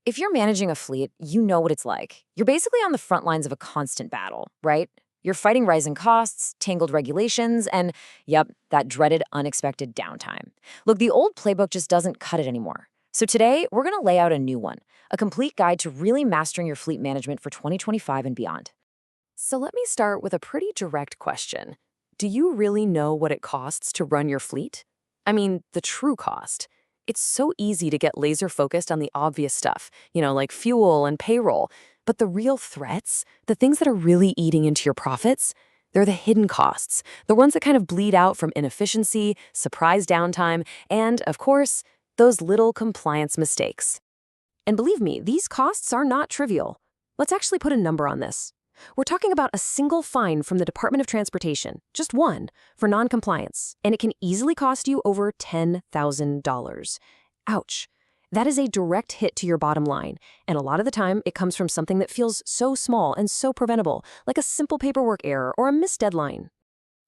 If you're managing a fleet, you know what it's like. You're basically on the front lines of a constant battle, right? You're fighting rising costs, tangled regulations, and, yep, that dreaded unexpected downtime. Look, the old playbook just doesn't cut it anymore. So today, we're going to lay out a new one, a complete guide to really mastering your fleet management for 2025 and beyond. So let me start with a pretty direct question. Do you really know what it costs to run your fleet? I mean, the true cost. It's so easy to get laser focused on the obvious stuff, like fuel and payroll. But the real threats, the things that are really eating into your profits, they're the hidden costs, the ones that kind of bleed out from inefficiency, surprise downtime, and, of course, those little compliance mistakes. And believe me, these costs are not trivial. Let's actually put a number on this. We're talking about a single fine from the Department of Transportation, just one, for noncompliance, and it can easily cost you over $10,000. Ouch. That is a direct hit to your bottom line, and a lot of the time it comes from something that feels so small and so preventable, like a simple paperwork error or a missed deadline.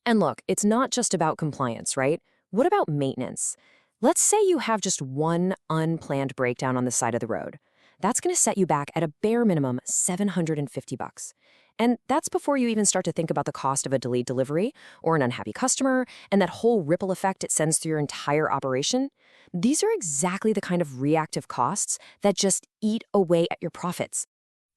And look, it's not just about compliance, right? What about maintenance? Let's say you have just one unplanned breakdown on the side of the road. That's going to set you back at a bare minimum $750. And that's before you even start to think about the cost of a delayed delivery or an unhappy customer and that whole ripple effect it sends through your entire operation. These are exactly the kind of reactive costs that just eat away at your profits.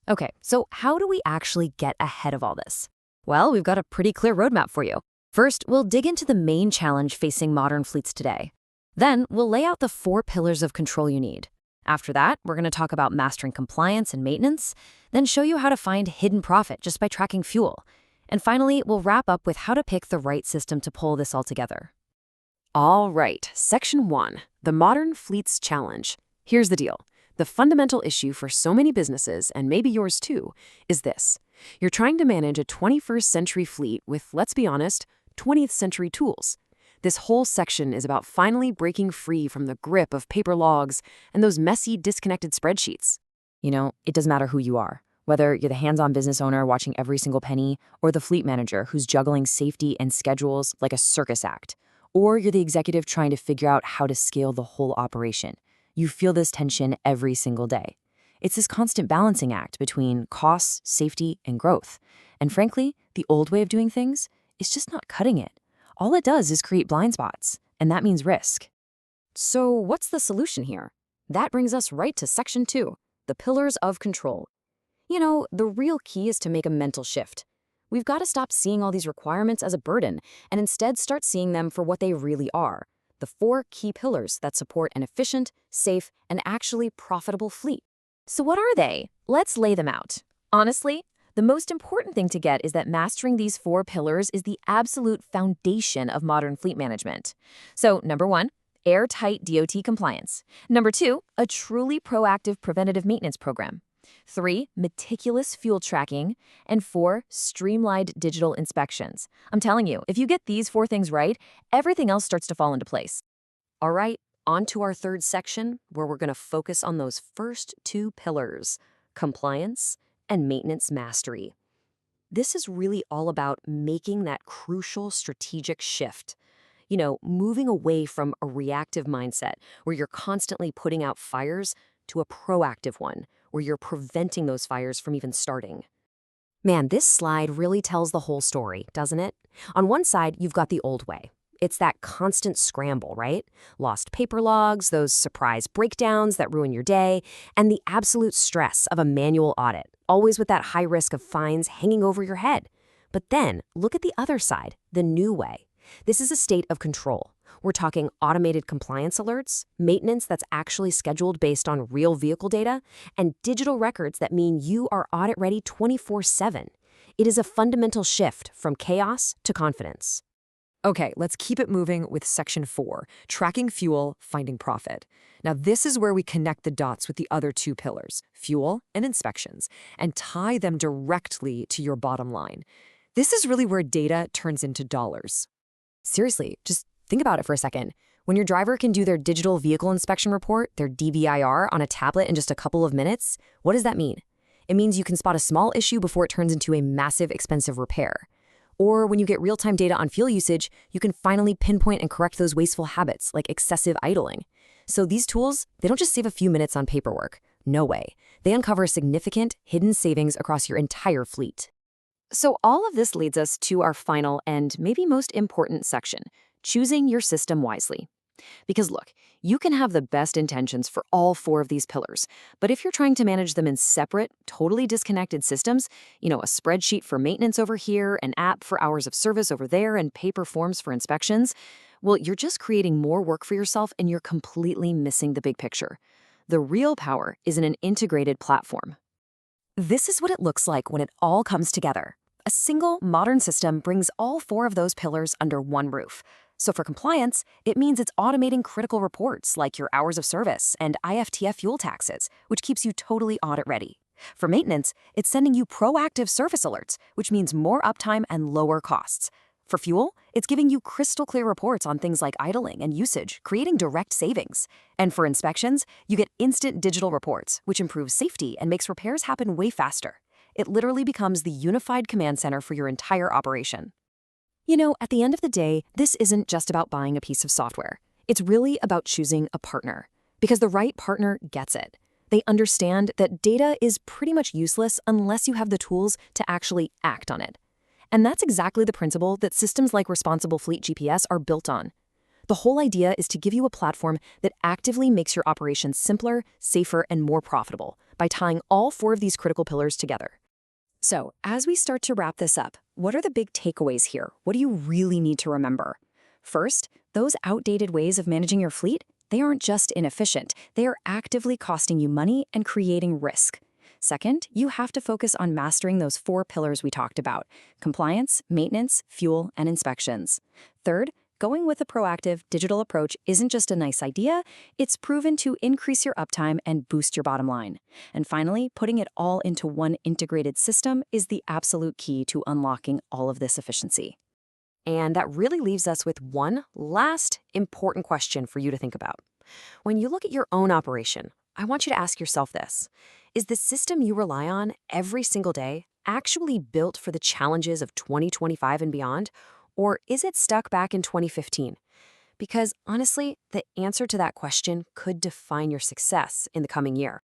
Okay, so how do we actually get ahead of all this? Well, we've got a pretty clear roadmap for you. First, we'll dig into the main challenge facing modern fleets today. Then, we'll lay out the 4 pillars of control you need. After that, we're going to talk about mastering compliance and maintenance, then show you how to find hidden profit just by tracking fuel. And finally, we'll wrap up with how to pick the right system to pull this all together. All right, Section 1, the Modern Fleets Challenge. Here's the deal. The fundamental issue for so many businesses, and maybe yours too, is this. You're trying to manage a 21st century fleet with, let's be honest, 20th century tools. This whole section is about finally breaking free from the grip of paper logs and those messy, disconnected spreadsheets. It doesn't matter who you are, whether you're the hands-on business owner watching every single penny, or the fleet manager who's juggling safety and schedules like a circus act, or you're the executive trying to figure out how to scale the whole operation. You feel this tension every single day. It's this constant balancing act between costs, safety, and growth. And frankly, the old way of doing things is just not cutting it. All it does is create blind spots, and that means risk. So what's the solution here? That brings us right to Section 2, the pillars of control. The real key is to make a mental shift. We've got to stop seeing all these requirements as a burden and instead start seeing them for what they really are, the 4 key pillars that support an efficient, safe, and actually profitable fleet. So what are they? Let's lay them out. Honestly, the most important thing to get is that mastering these 4 pillars is the absolute foundation of modern fleet management. So, number 1, airtight DOT compliance. Number 2, a truly proactive preventative maintenance program. 3, meticulous fuel tracking. And 4, streamlined digital inspections. I'm telling you, if you get these 4 things right, everything else starts to fall into place. All right, on to our third section, where we're going to focus on those first 2 pillars, compliance and maintenance mastery. This is really all about making that crucial strategic shift. Moving away from a reactive mindset where you're constantly putting out fires to a proactive one where you're preventing those fires from even starting. Man, this slide really tells the whole story, doesn't it? On one side, you've got the old way. It's that constant scramble, right? Lost paper logs, those surprise breakdowns that ruin your day, and the absolute stress of a manual audit, always with that high risk of fines hanging over your head. But then, look at the other side, the new way. This is a state of control. We're talking automated compliance alerts, maintenance that's actually scheduled based on real vehicle data, and digital records that mean you are audit-ready 24/7. It is a fundamental shift from chaos to confidence. Okay, let's keep it moving with Section 4, tracking fuel, finding profit. Now, this is where we connect the dots with the other 2 pillars, fuel and inspections, and tie them directly to your bottom line. This is really where data turns into dollars. Seriously, just think about it for a second. When your driver can do their digital vehicle inspection report, their DVIR, on a tablet in just a couple of minutes, what does that mean? It means you can spot a small issue before it turns into a massive, expensive repair. Or when you get real-time data on fuel usage, you can finally pinpoint and correct those wasteful habits like excessive idling. So these tools, they don't just save a few minutes on paperwork. No way. They uncover significant, hidden savings across your entire fleet. So all of this leads us to our final and maybe most important section, choosing your system wisely. Because look, you can have the best intentions for all four of these pillars, but if you're trying to manage them in separate, totally disconnected systems, a spreadsheet for maintenance over here, an app for hours of service over there, and paper forms for inspections, well, you're just creating more work for yourself and you're completely missing the big picture. The real power is in an integrated platform. This is what it looks like when it all comes together. A single, modern system brings all four of those pillars under one roof. So for compliance, it means it's automating critical reports like your hours of service and IFTF fuel taxes, which keeps you totally audit ready. For maintenance, it's sending you proactive service alerts, which means more uptime and lower costs. For fuel, it's giving you crystal clear reports on things like idling and usage, creating direct savings. And for inspections, you get instant digital reports, which improves safety and makes repairs happen way faster. It literally becomes the unified command center for your entire operation. At the end of the day, this isn't just about buying a piece of software. It's really about choosing a partner. Because the right partner gets it. They understand that data is pretty much useless unless you have the tools to actually act on it. And that's exactly the principle that systems like Responsible Fleet GPS are built on. The whole idea is to give you a platform that actively makes your operations simpler, safer, and more profitable by tying all four of these critical pillars together. So, as we start to wrap this up, what are the big takeaways here? What do you really need to remember? First, those outdated ways of managing your fleet, they aren't just inefficient, they are actively costing you money and creating risk. Second, you have to focus on mastering those four pillars we talked about: compliance, maintenance, fuel, and inspections. Third, going with a proactive digital approach isn't just a nice idea, it's proven to increase your uptime and boost your bottom line. And finally, putting it all into one integrated system is the absolute key to unlocking all of this efficiency. And that really leaves us with one last important question for you to think about. When you look at your own operation, I want you to ask yourself this: is the system you rely on every single day actually built for the challenges of 2025 and beyond? Or is it stuck back in 2015? Because honestly, the answer to that question could define your success in the coming year.